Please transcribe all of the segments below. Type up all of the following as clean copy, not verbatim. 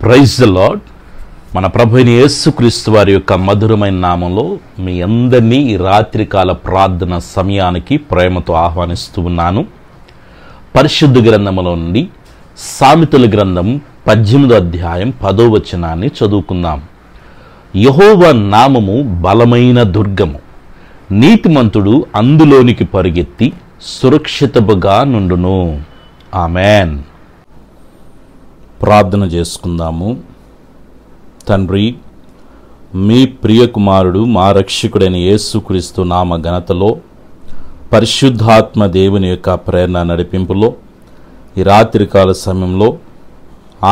Praise the lord. మన ప్రభువైన యేసుక్రీస్తు వారి యొక్క మధురమైన నామంలో మీ అందరినీ ఈ రాత్రికాల ప్రార్థన సమయానికి ప్రేమతో ఆహ్వానిస్తూ ఉన్నాను. పరిశుద్ధ గ్రంథములో నుండి సామెతల గ్రంథం 18వ అధ్యాయం 10వ వచనాన్ని చదువుకుందాం. యెహోవా నామము బలమైన దుర్గము, నీతిమంతుడు అందులోనికి పరుగెత్తి సురక్షితముగా నుండును. ఆమెన్. ప్రార్థన చేసుకుందాము. తండ్రి, మీ ప్రియకుమారుడు మా రక్షకుడైన యేసుక్రీస్తు నామ ఘనతలో, పరిశుద్ధాత్మ దేవుని యొక్క ప్రేరణ నడిపింపులో ఈ రాత్రికాల సమయంలో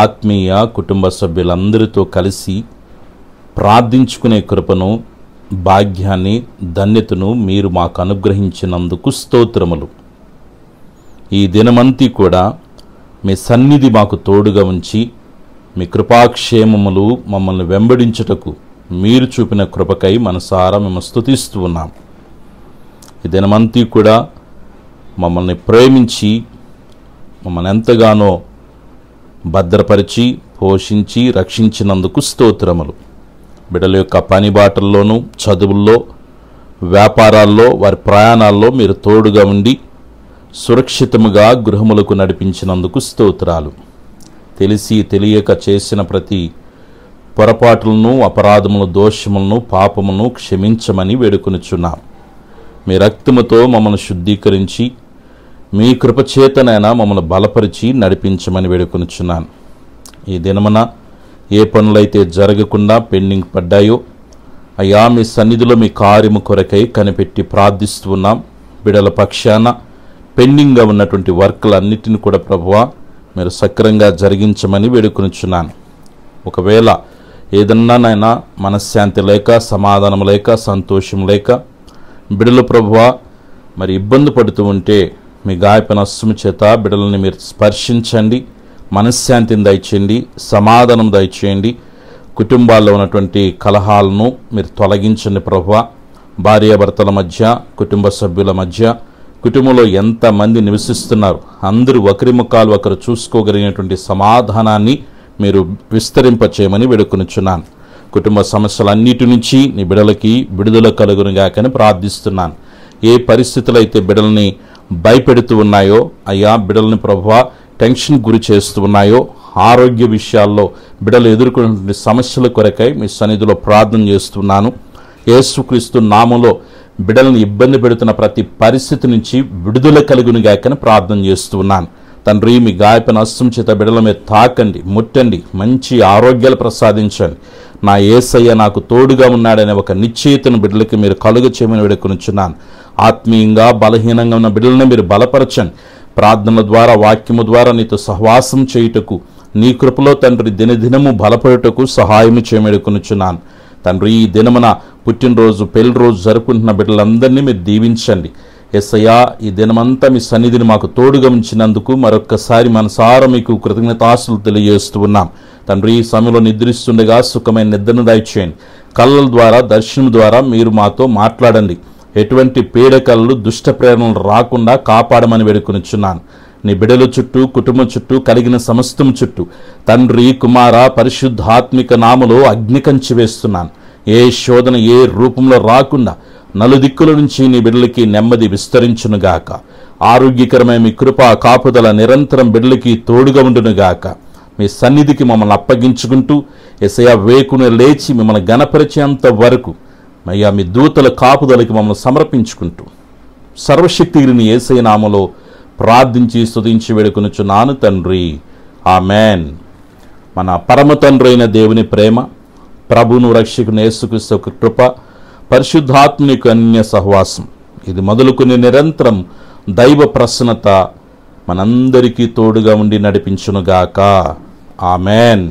ఆత్మీయ కుటుంబ సభ్యులందరితో కలిసి ప్రార్థించుకునే కృపను, భాగ్యాన్ని, ధన్యతను మీరు మాకు అనుగ్రహించినందుకు స్తోత్రములు. ఈ దినమంతా కూడా మీ సన్నిధి మాకు తోడుగా ఉంచి మీ కృపాక్షేమములు మమ్మల్ని వెంబడించుటకు మీరు చూపిన కృపకై మనసారా మేము స్తుతిస్తూ ఉన్నాం. ఈ దినమంతా కూడా మమ్మల్ని ప్రేమించి మమ్మల్ని ఎంతగానో భద్రపరిచి పోషించి రక్షించినందుకు స్తోత్రములు. బిడ్డల యొక్క పని బాటల్లోనూ, చదువుల్లో, వ్యాపారాల్లో, వారి ప్రయాణాల్లో మీరు తోడుగా ఉండి సురక్షితముగా గృహములకు నడిపించినందుకు స్తోత్రాలు. తెలిసి తెలియక చేసిన ప్రతి పొరపాట్లను, అపరాధములు, దోషములను, పాపమును క్షమించమని వేడుకొనుచున్నాం. మీ రక్తముతో మమ్మల్ని శుద్ధీకరించి మీ కృపచేతనైనా మమ్మల్ని బలపరిచి నడిపించమని వేడుకొనుచున్నాను. ఈ దినమున ఏ పనులైతే జరగకుండా పెండింగ్ పడ్డాయో అయ్యా, మీ సన్నిధిలో మీ కార్యము కొరకై కనిపెట్టి ప్రార్థిస్తూ ఉన్నాం. బిడల పక్షాన పెండింగ్గా ఉన్నటువంటి వర్కులన్నిటిని కూడా ప్రభువా మీరు సక్రంగా జరిగించమని వేడుకొనుచున్నాను. ఒకవేళ ఏదన్నా నైనా మనశ్శాంతి లేక, సమాధానం లేక, సంతోషం లేక బిడలు ప్రభువా మరి ఇబ్బంది పడుతూ ఉంటే మీ గాయపన అస్సుము చేత బిడలని మీరు స్పర్శించండి, మనశ్శాంతిని దయచేయండి, సమాధానం దయచేయండి. కుటుంబాల్లో ఉన్నటువంటి కలహాలను మీరు తొలగించండి ప్రభువా. భార్యాభర్తల మధ్య, కుటుంబ సభ్యుల మధ్య, కుటుంబంలో ఎంతమంది నివసిస్తున్నారు అందరూ ఒకరి ముఖాలు ఒకరు చూసుకోగలిగినటువంటి సమాధానాన్ని మీరు విస్తరింపచేయమని వేడుకొనుచున్నాను. కుటుంబ సమస్యలన్నిటి నుంచి నీ బిడలకి విడుదల కలుగునుగాకని ప్రార్థిస్తున్నాను. ఏ పరిస్థితులు అయితే బిడల్ని భయపెడుతూ ఉన్నాయో అయ్యా, బిడల్ని ప్రభువా టెన్షన్ గురి చేస్తూ ఉన్నాయో, ఆరోగ్య విషయాల్లో బిడలు ఎదుర్కొన్నటువంటి సమస్యల కొరకై మీ సన్నిధిలో ప్రార్థన చేస్తున్నాను. యేసుక్రీస్తు నామములో బిడలను ఇబ్బంది పెడుతున్న ప్రతి పరిస్థితి నుంచి విడుదల కలుగునుగాకని ప్రార్థన చేస్తున్నాను. తండ్రి, మీ గాయపన హస్తం చేత బిడల మీద తాకండి, ముట్టండి, మంచి ఆరోగ్యాలు ప్రసాదించండి. నా యేసయ్య నాకు తోడుగా ఉన్నాడనే ఒక నిశ్చయితను బిడ్డలకి మీరు కలుగ చేయమని వేడుకొనుచున్నాను. ఆత్మీయంగా బలహీనంగా ఉన్న బిడ్డలను మీరు బలపరచండి. ప్రార్థనల ద్వారా, వాక్యము ద్వారా నీతో సహవాసం చేయుటకు, నీ కృపలో తండ్రి దినదినము బలపడుటకు సహాయం చేయమని వేడుకొనుచున్నాను. తండ్రి, ఈ దినమున పుట్టినరోజు, పెళ్లి రోజు జరుపుకుంటున్న బిడ్డలందరినీ మీరు దీవించండి. యేసయ్యా, ఈ దినమంతా మీ సన్నిధిని మాకు తోడుగా ఉంచినందుకు మరొక్కసారి మనసారా మీకు కృతజ్ఞతాస్తులు తెలియజేస్తూ ఉన్నాం. తండ్రి, ఈ సమయంలో నిద్రిస్తుండగా సుఖమైన నిద్రను దయచేయండి. కళ్ళ ద్వారా, దర్శనం ద్వారా మీరు మాతో మాట్లాడండి. ఎటువంటి పీడకలలు, దుష్ట ప్రేరణలు రాకుండా కాపాడమని వేడుకొనుచున్నాను. నీ బిడల చుట్టూ, కుటుంబం చుట్టూ, కలిగిన సమస్తం చుట్టూ తండ్రి, కుమార, పరిశుద్ధాత్మిక నామలో అగ్ని కంచి వేస్తున్నాను. ఏ శోధన ఏ రూపంలో రాకుండా నలుదిక్కుల నుంచి నీ బిడ్డలకి నెమ్మది విస్తరించునుగాక. ఆరోగ్యకరమైన మీ కృప కాపుదల నిరంతరం బిడ్డలకి తోడుగా ఉండునుగాక. మీ సన్నిధికి మమ్మల్ని అప్పగించుకుంటూ యేసయ్యా వేకున లేచి మిమ్మల్ని గణపరిచేంత వరకు అయ్యా మీ దూతల కాపుదలకి మమ్మల్ని సమర్పించుకుంటూ సర్వశక్తిని యేసయ్య నామములో ప్రార్థించి స్తుతించి వేడుకొనుచున్నాను తండ్రి. ఆమెన్. మన పరమ తండ్రి అయిన దేవుని ప్రేమ, ప్రభువును రక్షకుని యేసుక్రీస్తు కృప, పరిశుద్ధాత్మని అన్య సహవాసం ఇది మొదలుకొని నిరంతరం దైవ ప్రసన్నత మనందరికీ తోడుగా ఉండి నడిపించునుగాక. ఆమెన్.